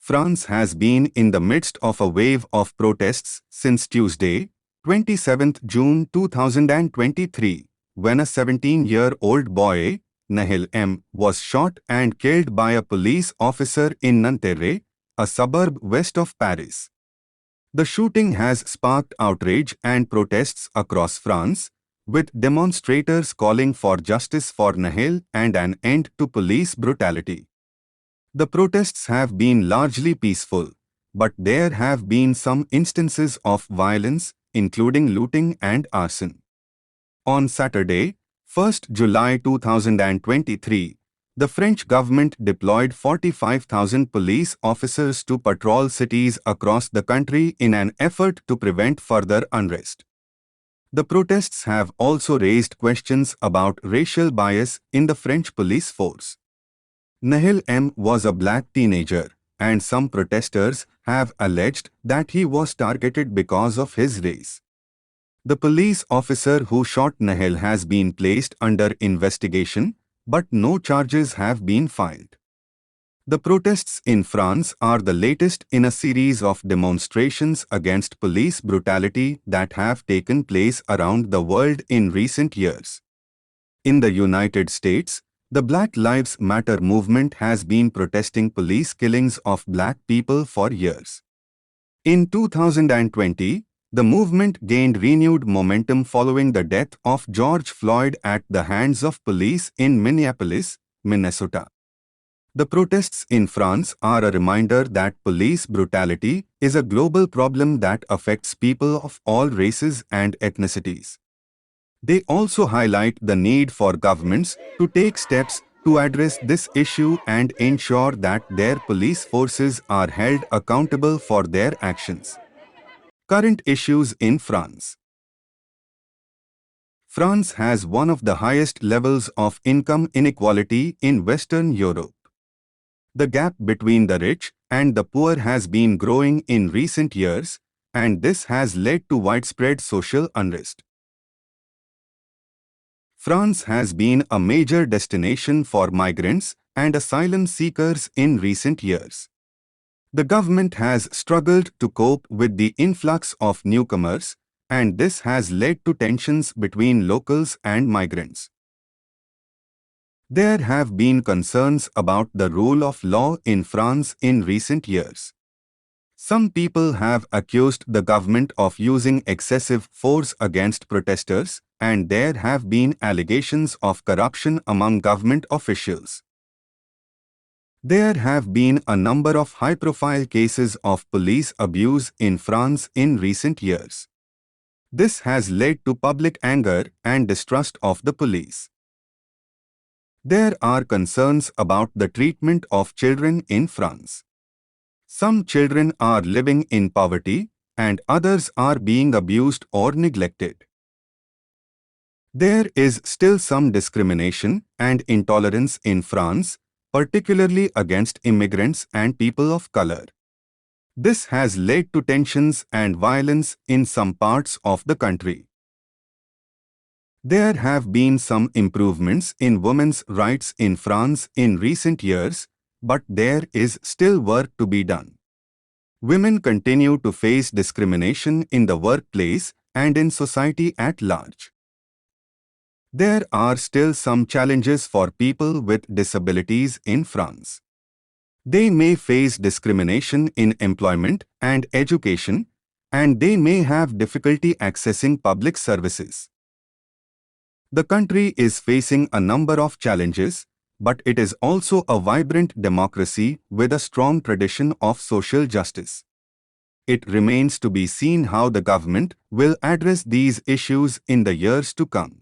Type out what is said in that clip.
France has been in the midst of a wave of protests since Tuesday, 27th June 2023, when a 17-year-old boy, Nahel M, was shot and killed by a police officer in Nanterre, a suburb west of Paris. The shooting has sparked outrage and protests across France, with demonstrators calling for justice for Nahel and an end to police brutality. The protests have been largely peaceful, but there have been some instances of violence, including looting and arson. On Saturday, 1st July 2023, the French government deployed 45,000 police officers to patrol cities across the country in an effort to prevent further unrest. The protests have also raised questions about racial bias in the French police force. Nahel M was a black teenager, and some protesters have alleged that he was targeted because of his race. The police officer who shot Nahel has been placed under investigation, but no charges have been filed. The protests in France are the latest in a series of demonstrations against police brutality that have taken place around the world in recent years. In the United States, the Black Lives Matter movement has been protesting police killings of black people for years. In 2020, the movement gained renewed momentum following the death of George Floyd at the hands of police in Minneapolis, Minnesota. The protests in France are a reminder that police brutality is a global problem that affects people of all races and ethnicities. They also highlight the need for governments to take steps to address this issue and ensure that their police forces are held accountable for their actions. Current issues in France. France has one of the highest levels of income inequality in Western Europe. The gap between the rich and the poor has been growing in recent years, and this has led to widespread social unrest. France has been a major destination for migrants and asylum seekers in recent years. The government has struggled to cope with the influx of newcomers, and this has led to tensions between locals and migrants. There have been concerns about the rule of law in France in recent years. Some people have accused the government of using excessive force against protesters, and there have been allegations of corruption among government officials. There have been a number of high-profile cases of police abuse in France in recent years. This has led to public anger and distrust of the police. There are concerns about the treatment of children in France. Some children are living in poverty, and others are being abused or neglected. There is still some discrimination and intolerance in France, particularly against immigrants and people of color. This has led to tensions and violence in some parts of the country. There have been some improvements in women's rights in France in recent years, but there is still work to be done. Women continue to face discrimination in the workplace and in society at large. There are still some challenges for people with disabilities in France. They may face discrimination in employment and education, and they may have difficulty accessing public services. The country is facing a number of challenges, but it is also a vibrant democracy with a strong tradition of social justice. It remains to be seen how the government will address these issues in the years to come.